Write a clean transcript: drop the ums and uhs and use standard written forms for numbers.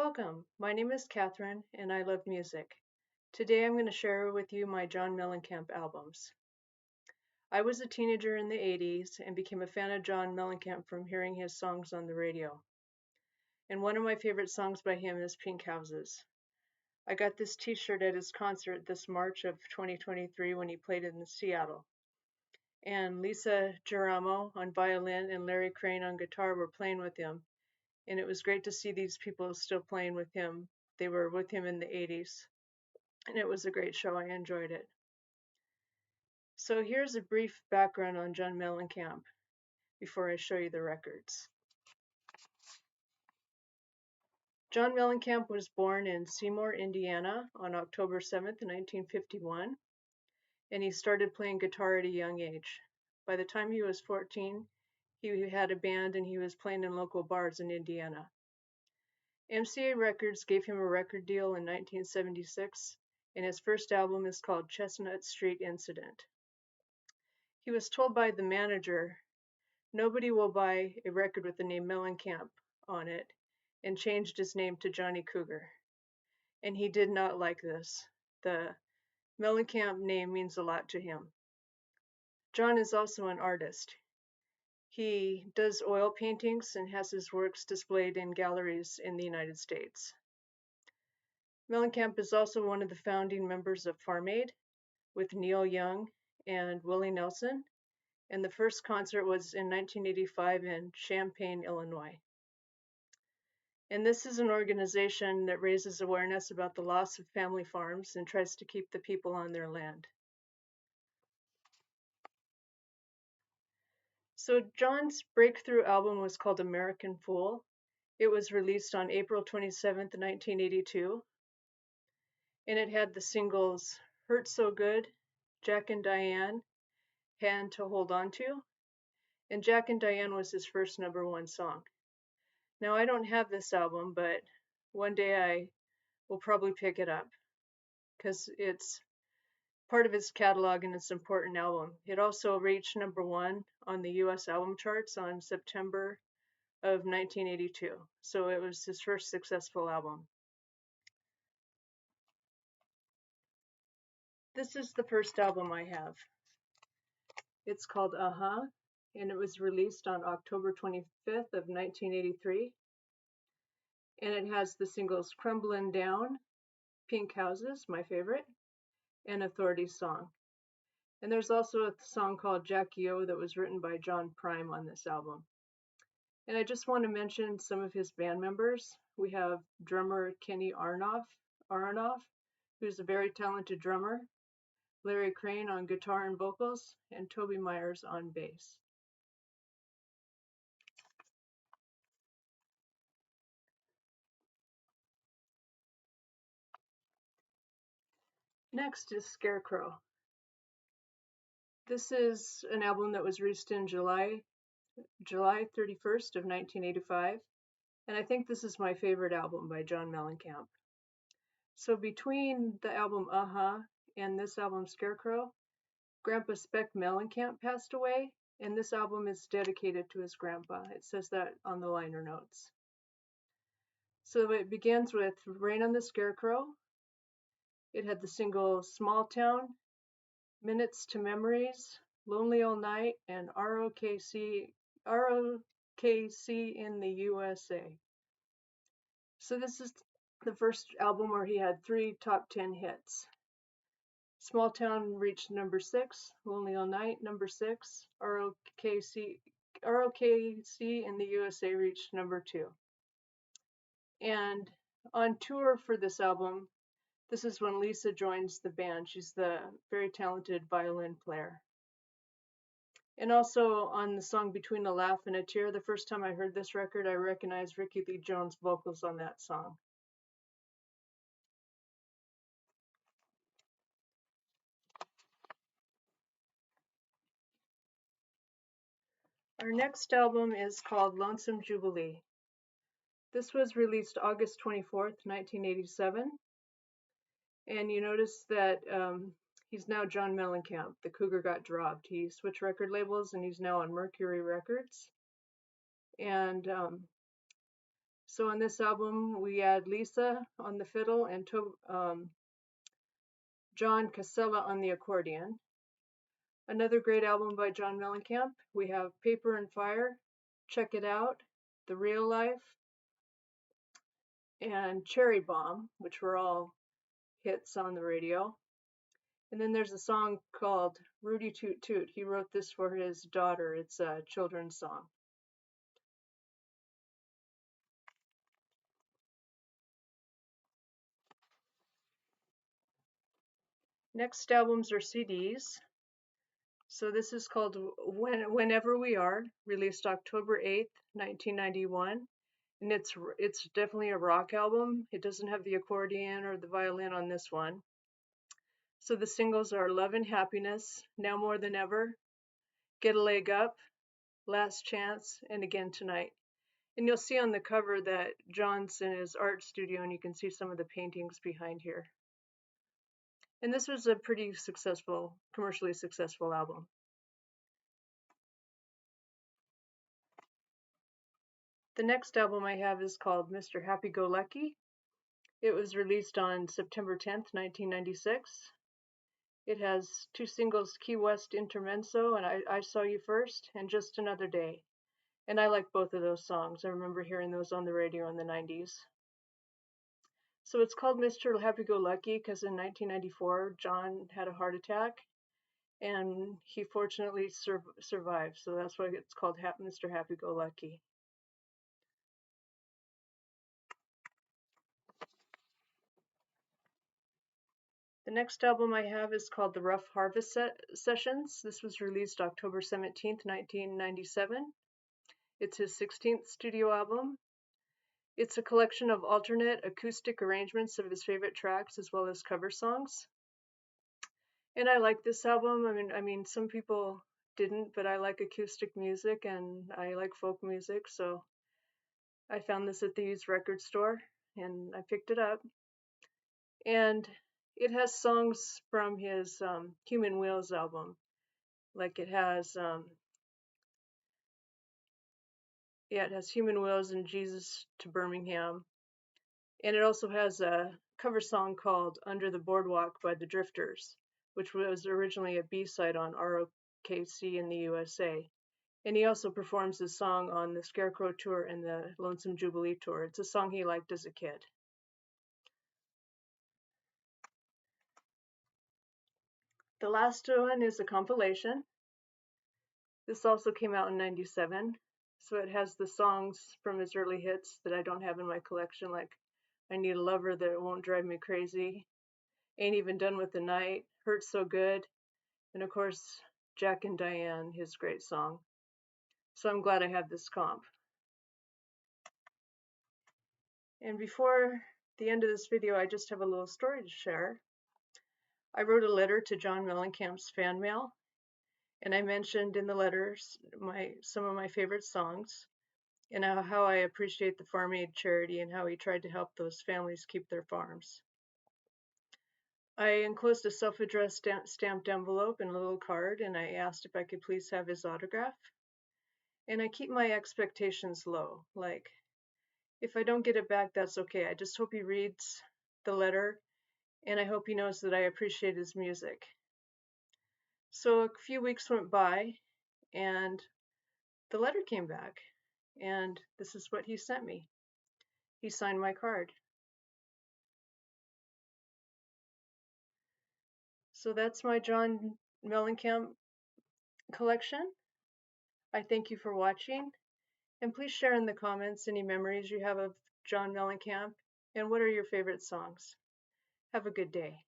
Welcome. My name is Catherine, and I love music. Today I'm going to share with you my John Mellencamp albums. I was a teenager in the 80s and became a fan of John Mellencamp from hearing his songs on the radio. And one of my favorite songs by him is Pink Houses. I got this t-shirt at his concert this March of 2023 when he played in Seattle. And Lisa Geramo on violin and Larry Crane on guitar were playing with him. And it was great to see these people still playing with him. They were with him in the 80s. And it was a great show. I enjoyed it. So here's a brief background on John Mellencamp before I show you the records. John Mellencamp was born in Seymour, Indiana on October 7th, 1951, and he started playing guitar at a young age. By the time he was 14, he had a band and he was playing in local bars in Indiana. MCA Records gave him a record deal in 1976, and his first album is called Chestnut Street Incident. He was told by the manager, "Nobody will buy a record with the name Mellencamp on it," and changed his name to Johnny Cougar. And he did not like this. The Mellencamp name means a lot to him. John is also an artist. He does oil paintings and has his works displayed in galleries in the United States. Mellencamp is also one of the founding members of Farm Aid with Neil Young and Willie Nelson, and the first concert was in 1985 in Champaign, Illinois. And this is an organization that raises awareness about the loss of family farms and tries to keep the people on their land. So John's breakthrough album was called American Fool. It was released on April 27th, 1982. And it had the singles Hurt So Good, Jack and Diane, Hand to Hold On To, and Jack and Diane was his first #1 song. Now I don't have this album, but one day I will probably pick it up because it's part of his catalog and it's an important album. It also reached #1 on the US album charts on September of 1982. So it was his first successful album. This is the first album I have. It's called Uh-Huh, and it was released on October 25th of 1983. And it has the singles Crumblin' Down, Pink Houses, my favorite, and Authority Song. And there's also a song called Jackie O that was written by John Prime on this album. And I just want to mention some of his band members. We have drummer Kenny Aronoff, who's a very talented drummer, Larry Crane on guitar and vocals, and Toby Myers on bass. Next is Scarecrow. This is an album that was released in July 31st of 1985, and I think this is my favorite album by John Mellencamp. So between the album Uh-Huh and this album Scarecrow, Grandpa Speck Mellencamp passed away, and this album is dedicated to his grandpa. It says that on the liner notes. So it begins with Rain on the Scarecrow. It had the single Small Town, Minutes to Memories, Lonely All Night, and ROKC in the USA. So this is the first album where he had 3 top 10 hits. Small Town reached #6, Lonely All Night #6, ROKC in the USA reached #2. And on tour for this album, this is when Lisa joins the band. She's the very talented violin player. And also on the song Between a Laugh and a Tear, the first time I heard this record, I recognized Ricky Lee Jones' vocals on that song. Our next album is called Lonesome Jubilee. This was released August 24th, 1987. And you notice that he's now John Mellencamp. The Cougar got dropped. He switched record labels and he's now on Mercury Records. And So on this album, we had Lisa on the fiddle and John Casella on the accordion. Another great album by John Mellencamp. We have Paper and Fire, Check It Out, The Real Life, and Cherry Bomb, which were all hits on the radio. And then there's a song called Rudy Toot Toot. He wrote this for his daughter. It's a children's song. Next albums are CDs. So this is called Whenever We Are, released October 8th, 1991. And it's definitely a rock album. It doesn't have the accordion or the violin on this one. So the singles are Love and Happiness, Now More Than Ever, Get a Leg Up, Last Chance, and Again Tonight. And you'll see on the cover that John's in his art studio, and you can see some of the paintings behind here. And this was a pretty successful, commercially successful album. The next album I have is called Mr. Happy-Go-Lucky. It was released on September 10th, 1996. It has two singles, Key West Intermezzo and I Saw You First, and Just Another Day. And I like both of those songs. I remember hearing those on the radio in the 90s. So it's called Mr. Happy-Go-Lucky because in 1994, John had a heart attack and he fortunately survived. So that's why it's called Mr. Happy-Go-Lucky. The next album I have is called The Rough Harvest Sessions. This was released October 17th, 1997. It's his 16th studio album. It's a collection of alternate acoustic arrangements of his favorite tracks as well as cover songs. And I like this album. I mean, some people didn't, but I like acoustic music and I like folk music, so I found this at the used record store and I picked it up. And it has songs from his Human Wheels album. Like it has Human Wheels and Jesus to Birmingham. And it also has a cover song called Under the Boardwalk by the Drifters, which was originally a B-side on ROKC in the USA. And he also performs this song on the Scarecrow tour and the Lonesome Jubilee tour. It's a song he liked as a kid. The last one is a compilation. This also came out in 97. So it has the songs from his early hits that I don't have in my collection, like I Need a Lover That Won't Drive Me Crazy, Ain't Even Done with the Night, Hurts So Good, and of course, Jack and Diane, his great song. So I'm glad I have this comp. And before the end of this video, I just have a little story to share. I wrote a letter to John Mellencamp's fan mail, and I mentioned in the letters some of my favorite songs, and how I appreciate the Farm Aid charity and how he tried to help those families keep their farms. I enclosed a self-addressed stamped envelope and a little card, and I asked if I could please have his autograph. And I keep my expectations low. Like, if I don't get it back, that's okay. I just hope he reads the letter, and I hope he knows that I appreciate his music. So a few weeks went by, and the letter came back, and this is what he sent me. He signed my card. So that's my John Mellencamp collection. I thank you for watching, and please share in the comments any memories you have of John Mellencamp and what are your favorite songs. Have a good day.